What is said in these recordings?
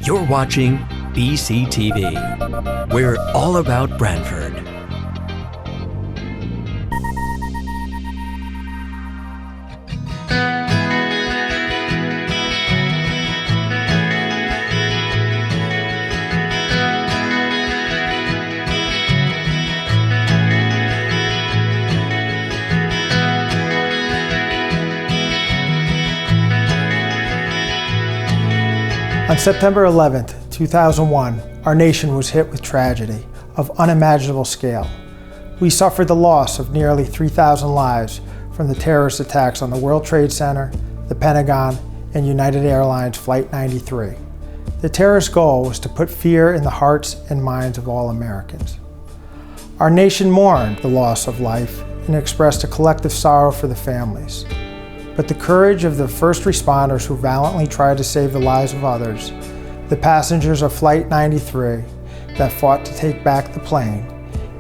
You're watching BCTV. We're all about Branford. On September 11th, 2001, our nation was hit with tragedy of unimaginable scale. We suffered the loss of nearly 3,000 lives from the terrorist attacks on the World Trade Center, the Pentagon, and United Airlines Flight 93. The terrorist goal was to put fear in the hearts and minds of all Americans. Our nation mourned the loss of life and expressed a collective sorrow for the families. But the courage of the first responders who valiantly tried to save the lives of others, the passengers of Flight 93 that fought to take back the plane,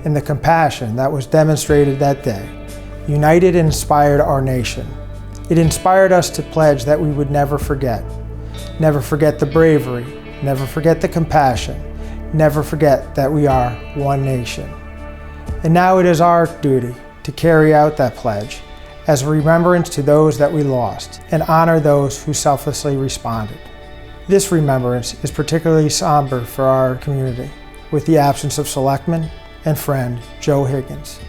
and the compassion that was demonstrated that day, united and inspired our nation. It inspired us to pledge that we would never forget. Never forget the bravery, never forget the compassion, never forget that we are one nation. And now it is our duty to carry out that pledge as a remembrance to those that we lost, and honor those who selflessly responded. This remembrance is particularly somber for our community, with the absence of Selectman and friend Joe Higgins.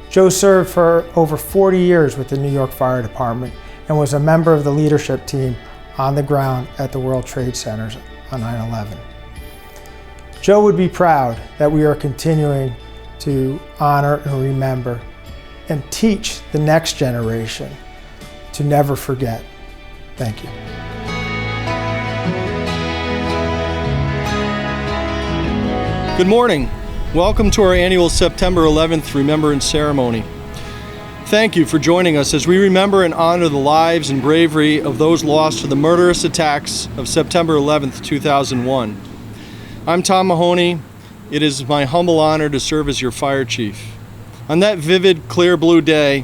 Joe served for over 40 years with the New York Fire Department and was a member of the leadership team on the ground at the World Trade Centers on 9/11. Joe would be proud that we are continuing to honor and remember and teach the next generation to never forget. Thank you. Good morning. Welcome to our annual September 11th Remembrance Ceremony. Thank you for joining us as we remember and honor the lives and bravery of those lost to the murderous attacks of September 11th, 2001. I'm Tom Mahoney. It is my humble honor to serve as your fire chief. On that vivid, clear blue day,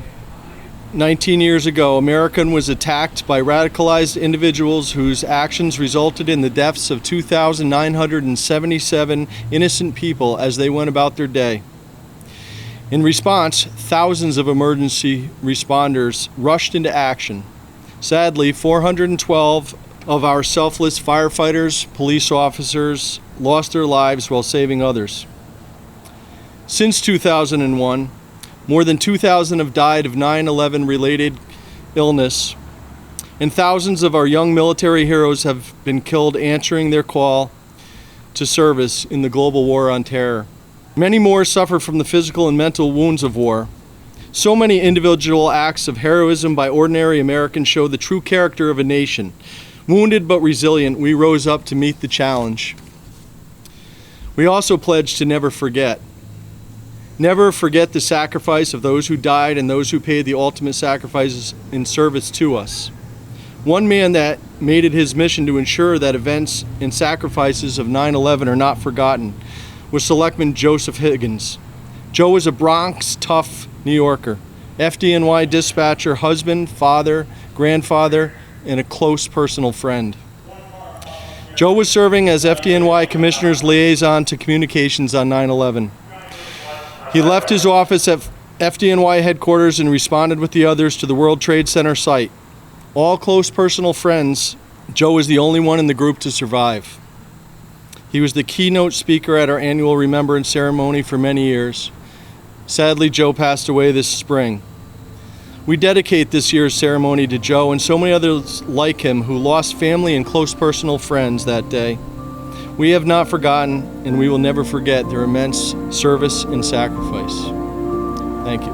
19 years ago, America was attacked by radicalized individuals whose actions resulted in the deaths of 2,977 innocent people as they went about their day. In response, thousands of emergency responders rushed into action. Sadly, 412 of our selfless firefighters, police officers lost their lives while saving others. Since 2001, more than 2,000 have died of 9/11 related illness, and thousands of our young military heroes have been killed answering their call to service in the global war on terror. Many more suffer from the physical and mental wounds of war. So many individual acts of heroism by ordinary Americans show the true character of a nation. Wounded but resilient, we rose up to meet the challenge. We also pledged to never forget. Never forget the sacrifice of those who died and those who paid the ultimate sacrifices in service to us. One man that made it his mission to ensure that events and sacrifices of 9/11 are not forgotten was Selectman Joseph Higgins. Joe was a Bronx tough New Yorker, FDNY dispatcher, husband, father, grandfather, and a close personal friend. Joe was serving as FDNY Commissioner's liaison to communications on 9/11. He left his office at FDNY headquarters and responded with the others to the World Trade Center site. All close personal friends, Joe was the only one in the group to survive. He was the keynote speaker at our annual Remembrance ceremony for many years. Sadly, Joe passed away this spring. We dedicate this year's ceremony to Joe and so many others like him who lost family and close personal friends that day. We have not forgotten, and we will never forget their immense service and sacrifice. Thank you.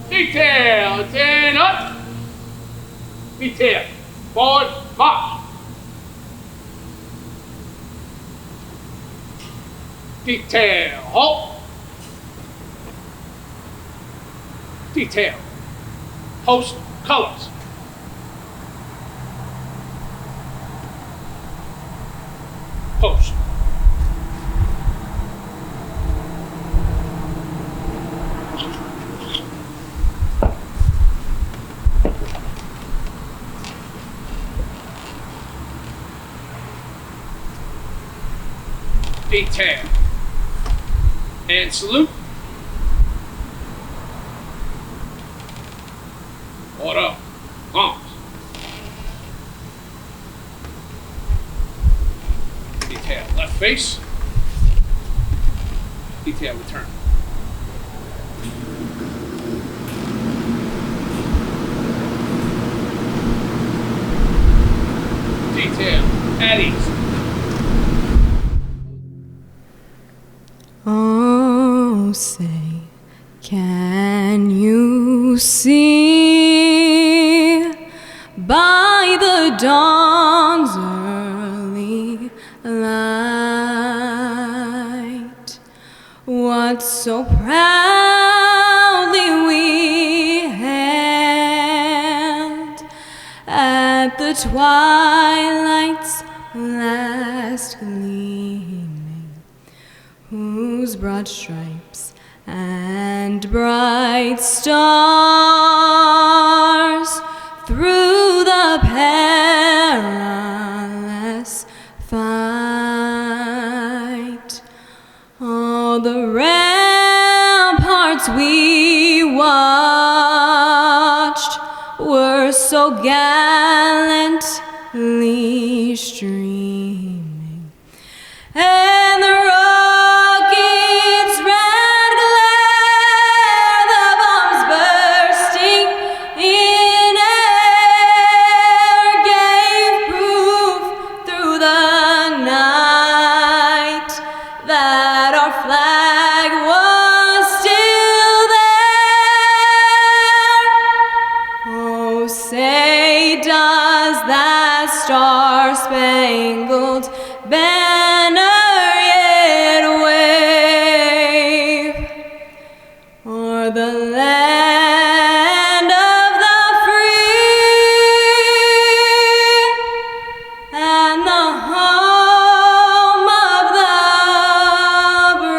Detail, 10 up. Detail, forward, march. Detail, halt. Detail, post colors. Post. Detail. And salute. Order. Arms. Detail. Left face. Detail return. Detail. At ease. Oh, say, can you see by the dawn's early light what so proudly we hailed at the twilight's last gleaming, whose broad stripes and bright stars through the perilous fight all the ramparts we watched were so gallantly streaming, and the rockets' red glare, the bombs bursting in air, gave proof through the night that our flag was still there. Oh, say does that star-spangled banner yet wave o'er the land of the free and the home of the brave?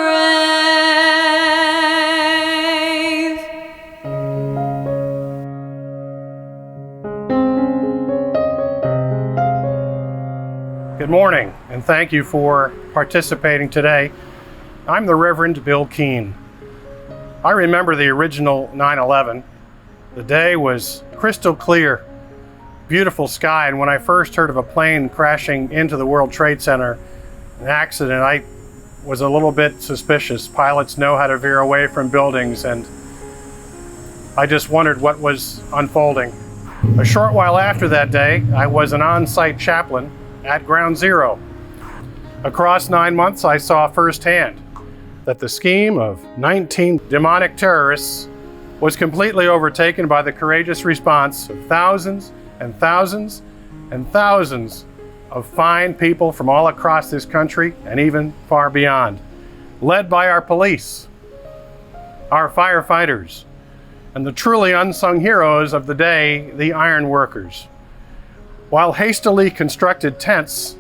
Good morning, and thank you for participating today. I'm the Reverend Bill Keene. I remember the original 9/11. The day was crystal clear, beautiful sky, and when I first heard of a plane crashing into the World Trade Center, an accident, I was a little bit suspicious. Pilots know how to veer away from buildings, and I just wondered what was unfolding. A short while after that day, I was an on-site chaplain at Ground Zero. Across 9 months, I saw firsthand that the scheme of 19 demonic terrorists was completely overtaken by the courageous response of thousands and thousands and thousands of fine people from all across this country and even far beyond, led by our police, our firefighters, and the truly unsung heroes of the day, the iron workers. While hastily constructed tents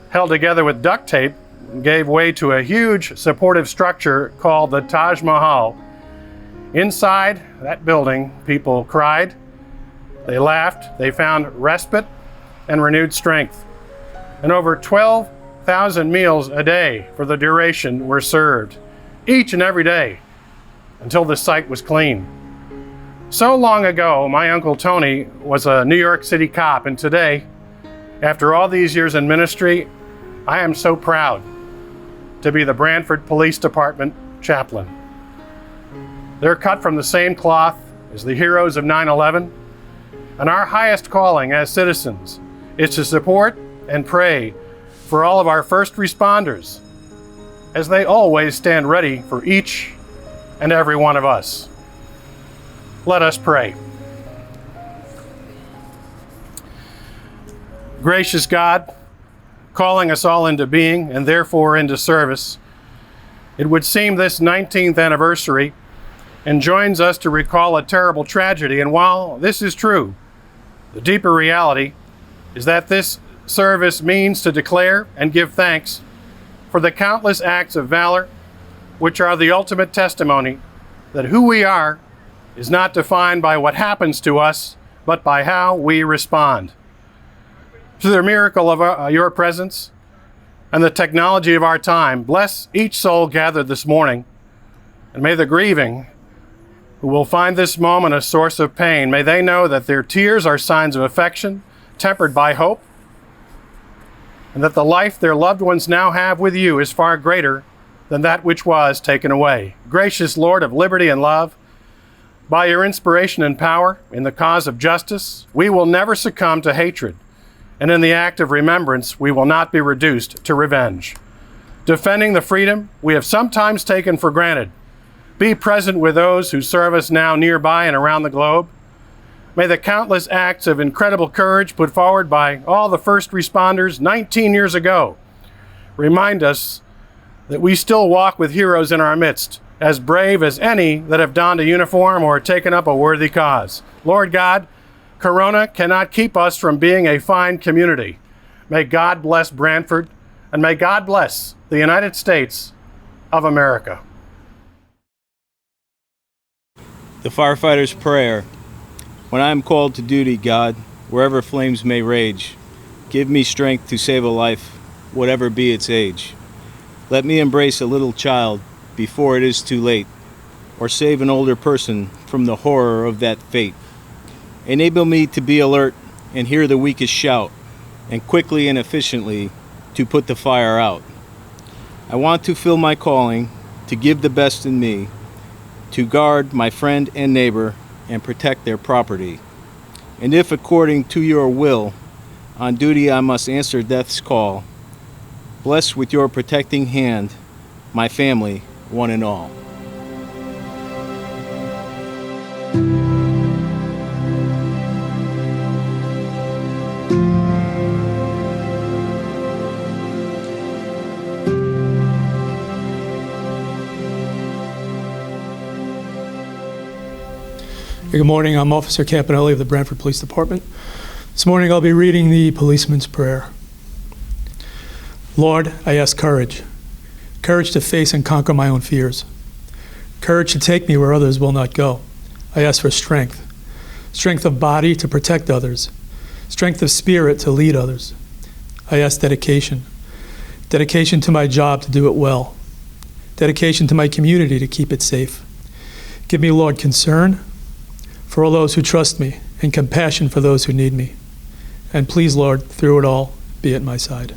held together with duct tape gave way to a huge supportive structure called the Taj Mahal, inside that building, people cried, they laughed, they found respite and renewed strength. And over 12,000 meals a day for the duration were served, each and every day, until the site was clean. So long ago, my Uncle Tony was a New York City cop, and today, after all these years in ministry, I am so proud to be the Branford Police Department chaplain. They're cut from the same cloth as the heroes of 9/11, and our highest calling as citizens is to support and pray for all of our first responders, as they always stand ready for each and every one of us. Let us pray. Gracious God, calling us all into being and therefore into service, it would seem this 19th anniversary enjoins us to recall a terrible tragedy. And while this is true, the deeper reality is that this service means to declare and give thanks for the countless acts of valor which are the ultimate testimony that who we are is not defined by what happens to us, but by how we respond. Through the miracle of your presence and the technology of our time, bless each soul gathered this morning, and may the grieving who will find this moment a source of pain, may they know that their tears are signs of affection, tempered by hope, and that the life their loved ones now have with you is far greater than that which was taken away. Gracious Lord of liberty and love, by your inspiration and power in the cause of justice, we will never succumb to hatred, and in the act of remembrance, we will not be reduced to revenge. Defending the freedom we have sometimes taken for granted, be present with those who serve us now nearby and around the globe. May the countless acts of incredible courage put forward by all the first responders 19 years ago remind us that we still walk with heroes in our midst, as brave as any that have donned a uniform or taken up a worthy cause. Lord God, Corona cannot keep us from being a fine community. May God bless Branford, and may God bless the United States of America. The firefighter's prayer. When I am called to duty, God, wherever flames may rage, give me strength to save a life, whatever be its age. Let me embrace a little child before it is too late, or save an older person from the horror of that fate. Enable me to be alert and hear the weakest shout, and quickly and efficiently to put the fire out. I want to fill my calling, to give the best in me, to guard my friend and neighbor and protect their property. And if according to your will, on duty I must answer death's call, bless with your protecting hand my family, one and all. Good morning, I'm Officer Campanelli of the Branford Police Department. This morning I'll be reading the policeman's prayer. Lord, I ask courage. Courage to face and conquer my own fears. Courage to take me where others will not go. I ask for strength. Strength of body to protect others. Strength of spirit to lead others. I ask dedication. Dedication to my job to do it well. Dedication to my community to keep it safe. Give me, Lord, concern for all those who trust me, and compassion for those who need me. And please, Lord, through it all, be at my side.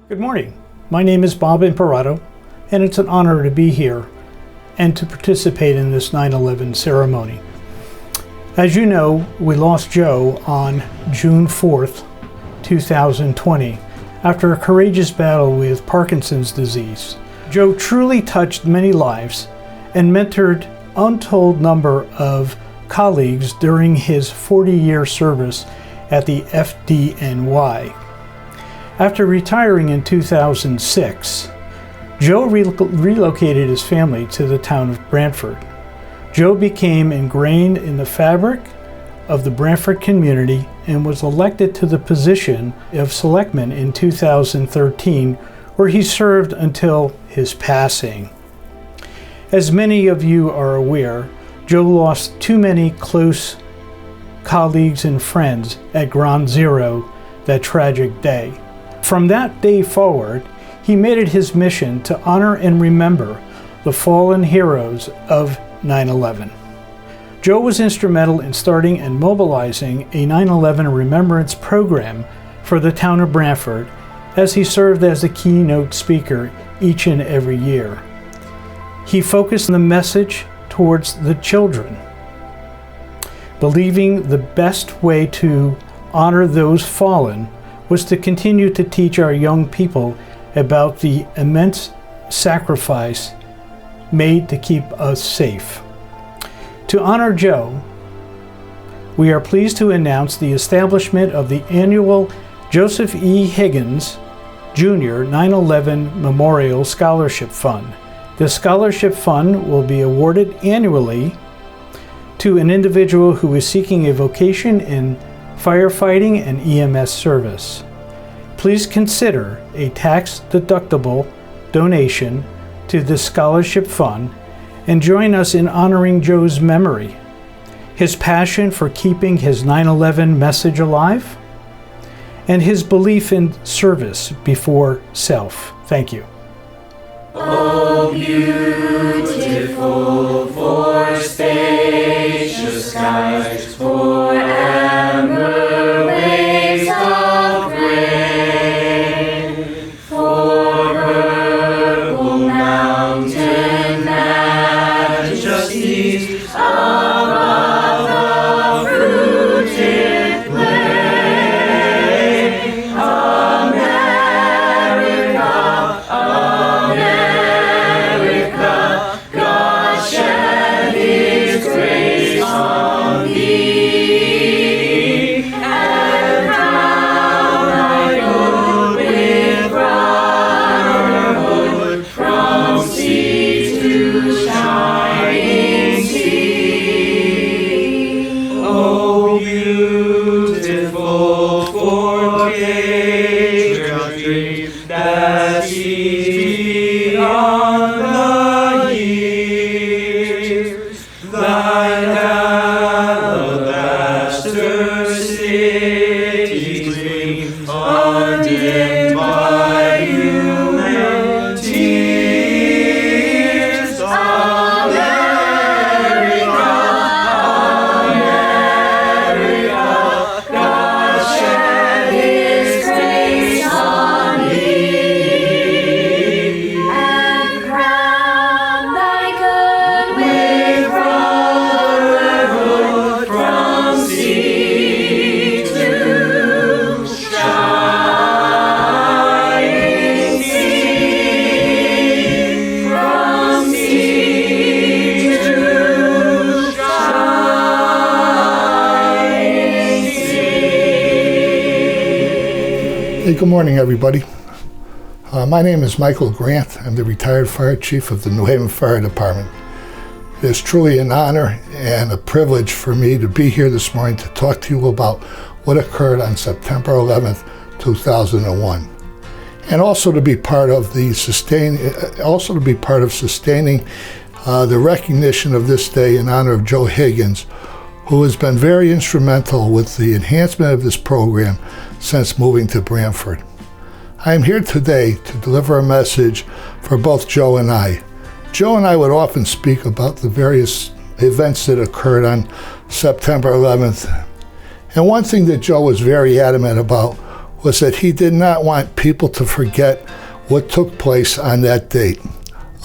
Good morning. My name is Bob Imparato, and it's an honor to be here and to participate in this 9/11 ceremony. As you know, we lost Joe on June 4th, 2020, after a courageous battle with Parkinson's disease. Joe truly touched many lives and mentored untold number of colleagues during his 40-year service at the FDNY. After retiring in 2006, Joe relocated his family to the town of Branford. Joe became ingrained in the fabric of the Branford community and was elected to the position of selectman in 2013, where he served until his passing. As many of you are aware, Joe lost too many close colleagues and friends at Ground Zero that tragic day. From that day forward, he made it his mission to honor and remember the fallen heroes of 9/11. Joe was instrumental in starting and mobilizing a 9/11 Remembrance program for the town of Branford, as he served as the keynote speaker each and every year. He focused the message towards the children, believing the best way to honor those fallen was to continue to teach our young people about the immense sacrifice made to keep us safe. To honor Joe, we are pleased to announce the establishment of the annual Joseph E. Higgins Jr. 9/11 Memorial Scholarship Fund. The scholarship fund will be awarded annually to an individual who is seeking a vocation in firefighting and EMS service. Please consider a tax-deductible donation to this scholarship fund and join us in honoring Joe's memory, his passion for keeping his 9/11 message alive, and his belief in service before self. Thank you. Oh, beautiful for spacious skies, for amber waves of grain, for purple mountain majesties above the fruited plain. America, America, God shed His grace on thee, and crown thy good with brotherhood from sea to shining sea. Oh, beautiful for Gabriel's dream that sees beyond the years, thine alabaster city gleams undimmed by human tears. America, America, God shed His grace on thee, and crown thy good with brotherhood from sea to shining sea, from sea to shining sea. Hey, good morning, everybody. My name is Michael Grant. I'm the retired fire chief of the New Haven Fire Department. It is truly an honor and a privilege for me to be here this morning to talk to you about what occurred on September 11th, 2001, and also to be part of sustaining the recognition of this day in honor of Joe Higgins, who has been very instrumental with the enhancement of this program since moving to Branford. I am here today to deliver a message for both Joe and I. Joe and I would often speak about the various events that occurred on September 11th. And one thing that Joe was very adamant about was that he did not want people to forget what took place on that date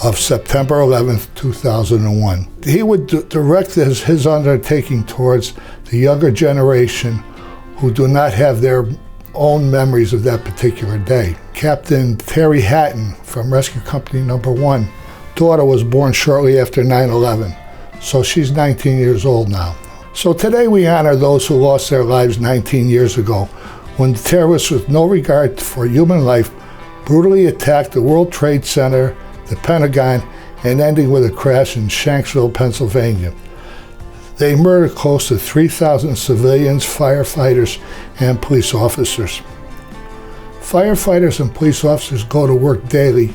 of September 11th, 2001. He would direct his undertaking towards the younger generation who do not have their own memories of that particular day. Captain Terry Hatton from Rescue Company Number 1, daughter was born shortly after 9/11, so she's 19 years old now. So today we honor those who lost their lives 19 years ago when the terrorists, with no regard for human life, brutally attacked the World Trade Center, the Pentagon, and ending with a crash in Shanksville, Pennsylvania. They murdered close to 3,000 civilians, firefighters, and police officers. Firefighters and police officers go to work daily,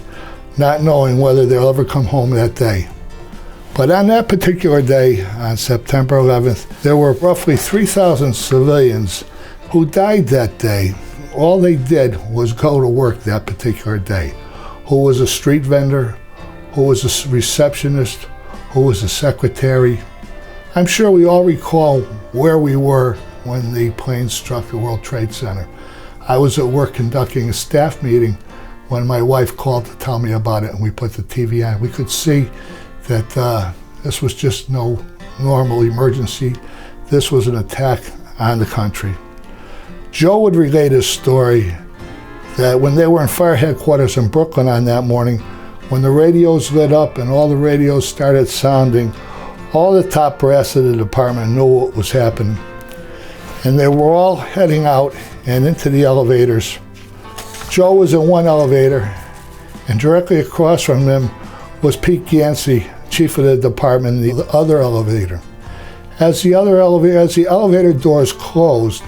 not knowing whether they'll ever come home that day. But on that particular day, on September 11th, there were roughly 3,000 civilians who died that day. All they did was go to work that particular day. Who was a street vendor, who was a receptionist, who was a secretary. I'm sure we all recall where we were when the plane struck the World Trade Center. I was at work conducting a staff meeting when my wife called to tell me about it, and we put the TV on. We could see that this was just no normal emergency. This was an attack on the country. Joe would relate his story that when they were in fire headquarters in Brooklyn on that morning, when the radios lit up and all the radios started sounding, all the top brass of the department knew what was happening. And they were all heading out and into the elevators. Joe was in one elevator, and directly across from him was Pete Gansey, chief of the department, in the other elevator. As the elevator doors closed,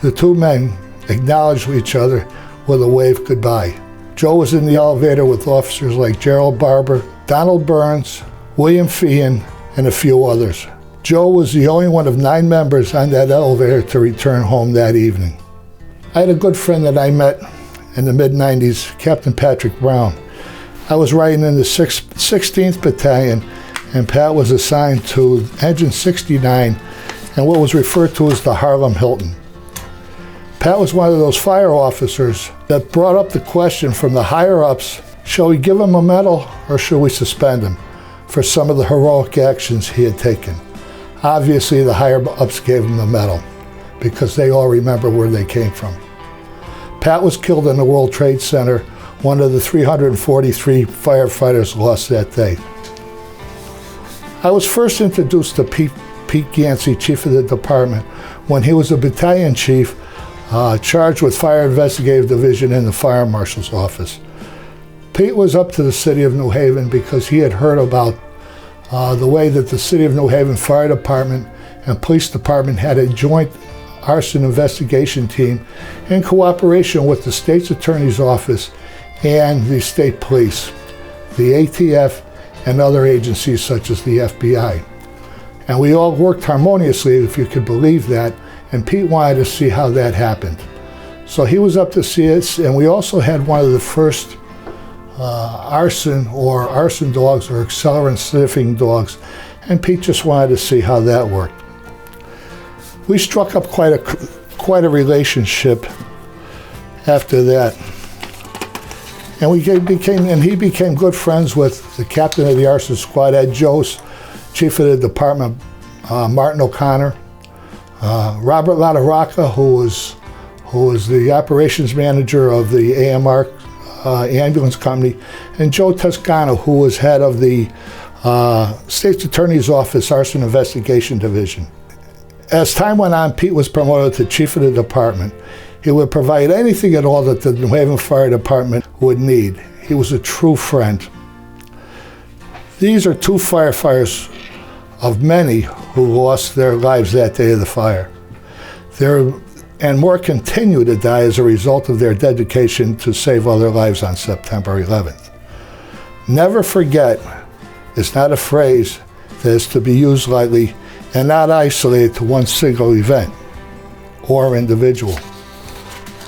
the two men acknowledged each other with a wave goodbye. Joe was in the elevator with officers like Gerald Barber, Donald Burns, William Feehan, and a few others. Joe was the only one of 9 members on that elevator to return home that evening. I had a good friend that I met in the mid-90s, Captain Patrick Brown. I was riding in the 16th Battalion, and Pat was assigned to Engine 69 and what was referred to as the Harlem Hilton. Pat was one of those fire officers that brought up the question from the higher-ups, shall we give him a medal or should we suspend him for some of the heroic actions he had taken? Obviously, the higher-ups gave him the medal because they all remember where they came from. Pat was killed in the World Trade Center, one of the 343 firefighters lost that day. I was first introduced to Pete Gansey, chief of the department, when he was a battalion chief charged with Fire Investigative Division in the Fire Marshal's office. Pete was up to the city of New Haven because he had heard about the way that the city of New Haven Fire Department and Police Department had a joint arson investigation team in cooperation with the state's attorney's office and the state police, the ATF, and other agencies such as the FBI. And we all worked harmoniously, if you could believe that, and Pete wanted to see how that happened. So he was up to see it, and we also had one of the first arson dogs or accelerant sniffing dogs, and Pete just wanted to see how that worked. We struck up quite a relationship after that, and he became good friends with the captain of the arson squad, Ed Jose, chief of the department, Martin O'Connor, Robert LaRocca, who was the operations manager of the AMR ambulance company, and Joe Toscano, who was head of the State's Attorney's Office Arson Investigation Division. As time went on, Pete was promoted to chief of the department. He would provide anything at all that the New Haven Fire Department would need. He was a true friend. These are 2 firefighters of many who lost their lives that day of the fire. And more continue to die as a result of their dedication to save other lives on September 11th. Never forget is not a phrase that is to be used lightly and not isolated to one single event or individual.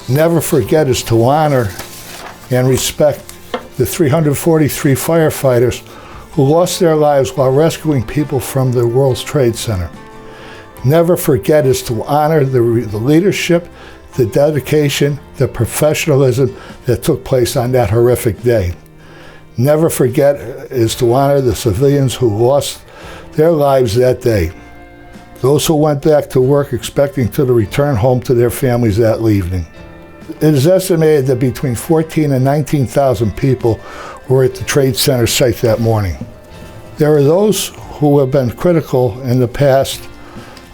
Never forget is to honor and respect the 343 firefighters who lost their lives while rescuing people from the World Trade Center. Never forget is to honor the leadership, the dedication, the professionalism that took place on that horrific day. Never forget is to honor the civilians who lost their lives that day. Those who went back to work expecting to return home to their families that evening. It is estimated that between 14,000 and 19,000 people were at the Trade Center site that morning. There are those who have been critical in the past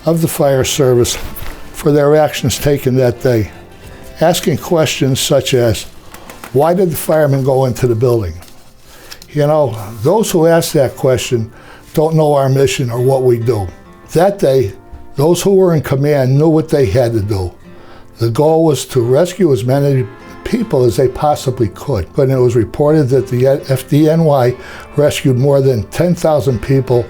of the fire service for their actions taken that day, asking questions such as, why did the firemen go into the building? You know, those who ask that question don't know our mission or what we do. That day, those who were in command knew what they had to do. The goal was to rescue as many people as they possibly could. But it was reported that the FDNY rescued more than 10,000 people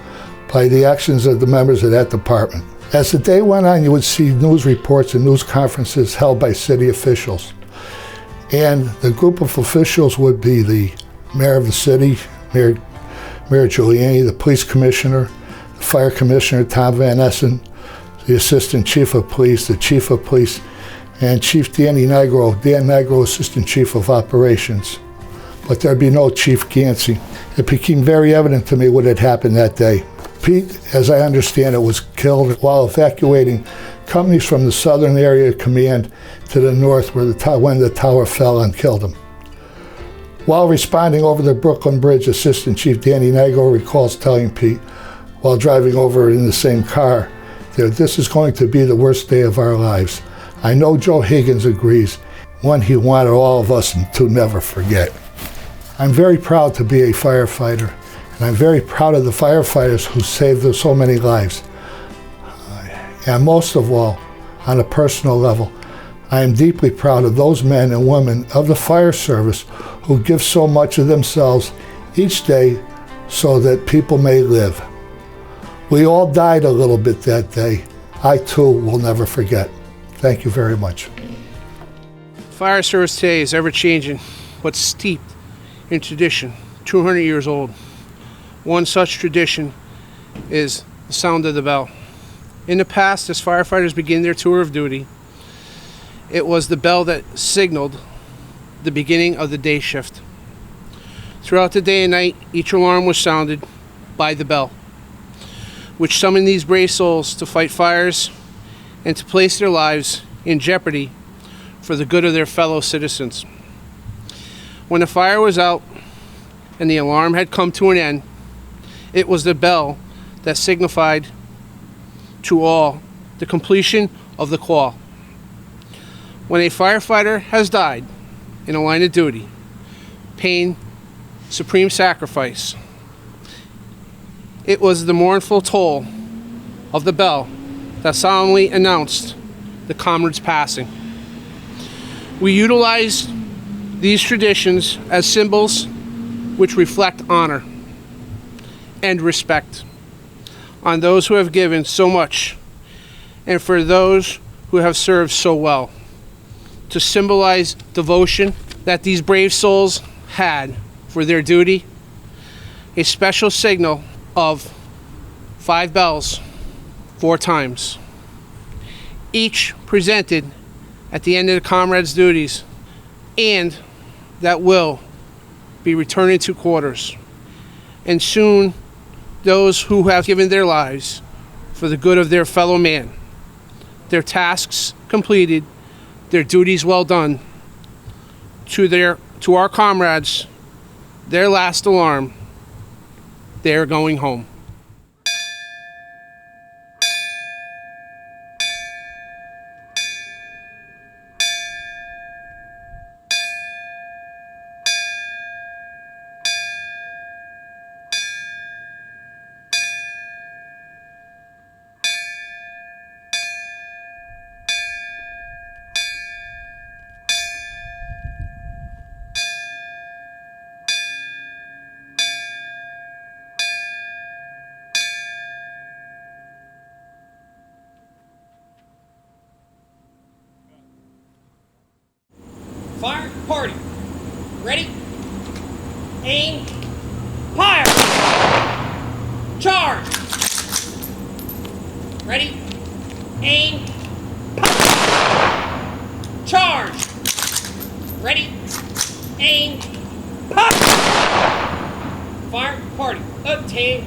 by the actions of the members of that department. As the day went on, you would see news reports and news conferences held by city officials. And the group of officials would be the mayor of the city, Mayor Giuliani, the police commissioner, the fire commissioner, Tom Van Essen, the assistant chief of police, the chief of police, and Chief Dan Nigro, assistant chief of operations. But there'd be no Chief Gansey. It became very evident to me what had happened that day. Pete, as I understand it, was killed while evacuating companies from the southern area of command to the north when the tower fell and killed him. While responding over the Brooklyn Bridge, Assistant Chief Danny Nigro recalls telling Pete, while driving over in the same car, that this is going to be the worst day of our lives. I know Joe Higgins agrees, one he wanted all of us to never forget. I'm very proud to be a firefighter, and I'm very proud of the firefighters who saved so many lives. And most of all, on a personal level, I am deeply proud of those men and women of the fire service who give so much of themselves each day so that people may live. We all died a little bit that day. I too will never forget. Thank you very much. Fire service today is ever-changing, but steeped in tradition, 200 years old. One such tradition is the sound of the bell. In the past, as firefighters begin their tour of duty, it was the bell that signaled the beginning of the day shift. Throughout the day and night, each alarm was sounded by the bell, which summoned these brave souls to fight fires and to place their lives in jeopardy for the good of their fellow citizens. When the fire was out and the alarm had come to an end, it was the bell that signified to all the completion of the call. When a firefighter has died in a line of duty, pain, supreme sacrifice, it was the mournful toll of the bell that solemnly announced the comrade's passing. We utilize these traditions as symbols which reflect honor and respect on those who have given so much and for those who have served so well, to symbolize devotion that these brave souls had for their duty. A special signal of 5 bells 4 times, each presented at the end of the comrade's duties, and that will be returning to quarters. And soon, those who have given their lives for the good of their fellow man, their tasks completed, their duties well done, to our comrades, their last alarm, they're going home. Fire, party. Ready? Aim. Fire! Charge! Ready? Aim. Ready? Aim. Pop! Fire. Party. Obtain.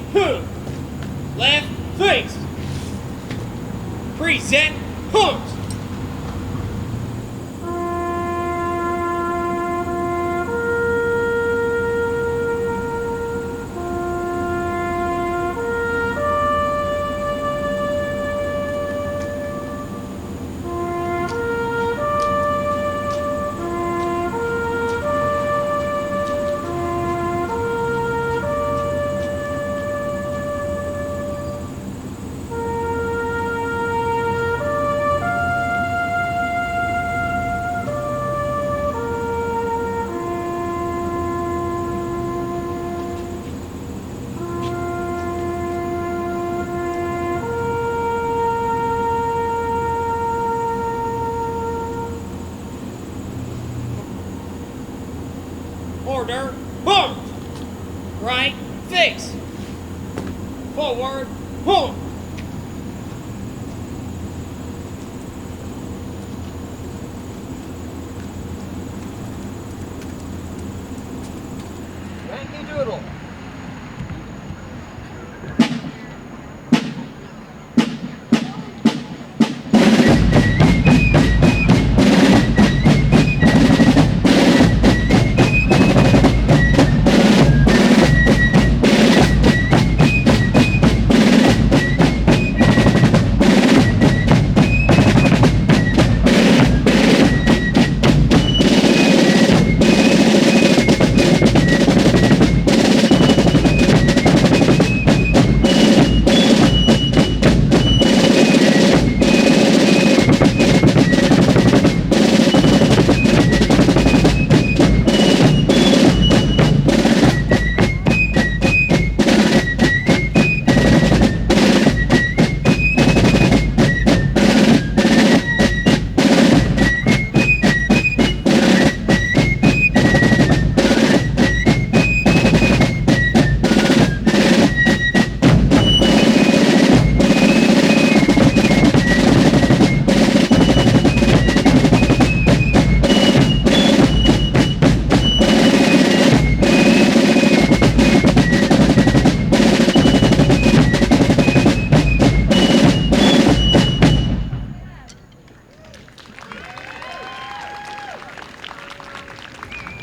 Left. Face. Present. Homes. Order. Boom! Right. Face. Forward. Boom! Yankee Doodle.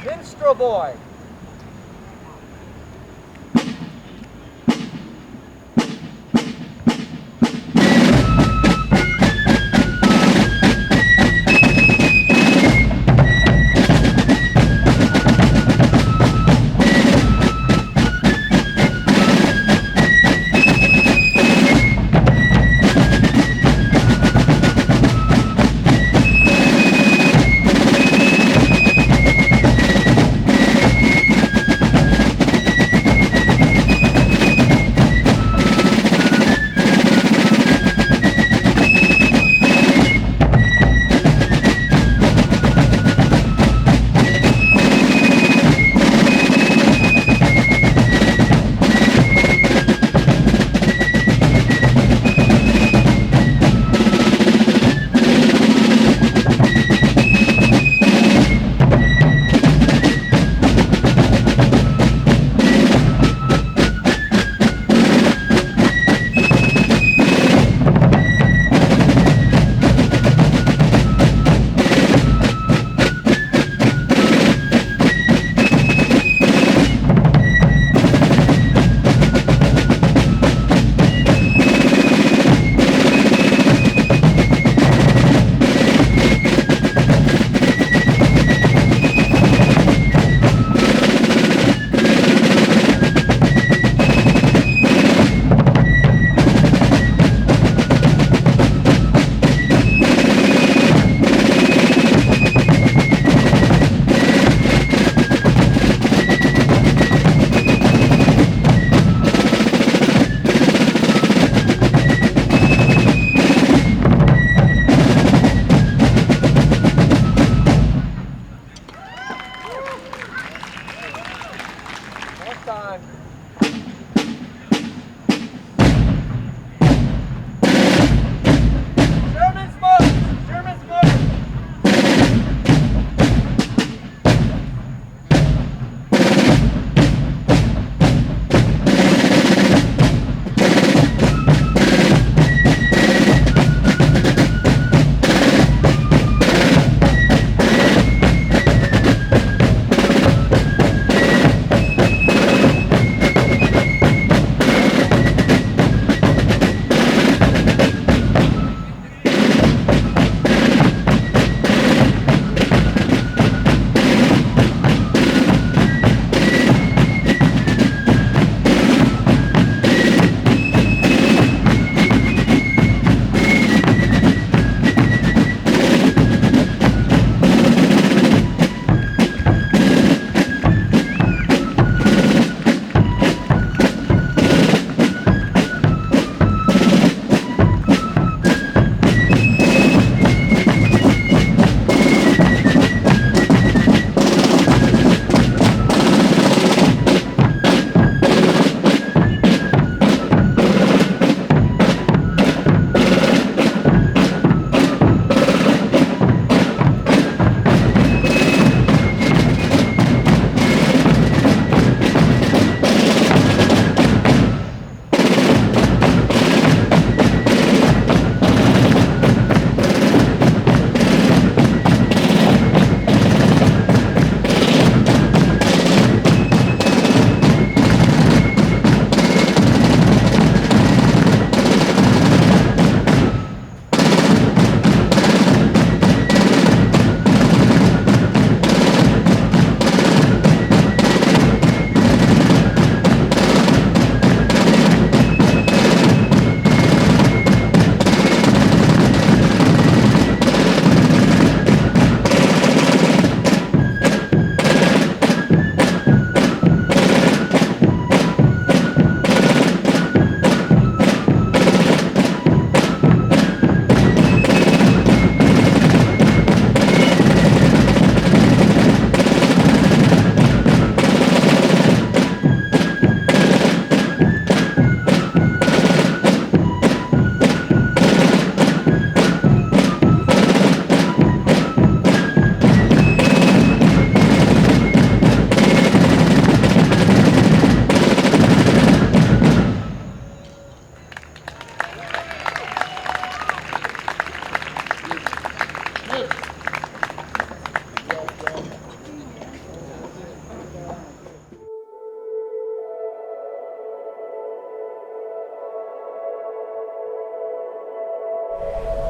Minstrel Boy.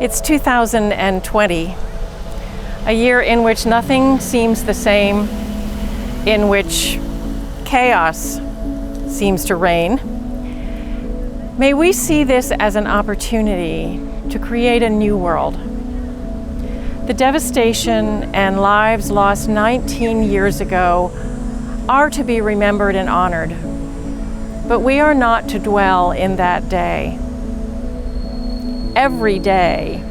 It's 2020, a year in which nothing seems the same, in which chaos seems to reign. May we see this as an opportunity to create a new world. The devastation and lives lost 19 years ago are to be remembered and honored, but we are not to dwell in that day. Every day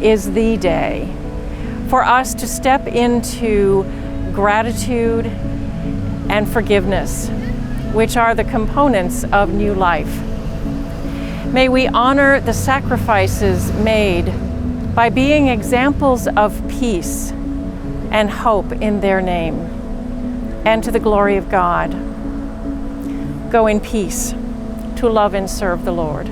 is the day for us to step into gratitude and forgiveness, which are the components of new life. May we honor the sacrifices made by being examples of peace and hope in their name, and to the glory of God. Go in peace to love and serve the Lord.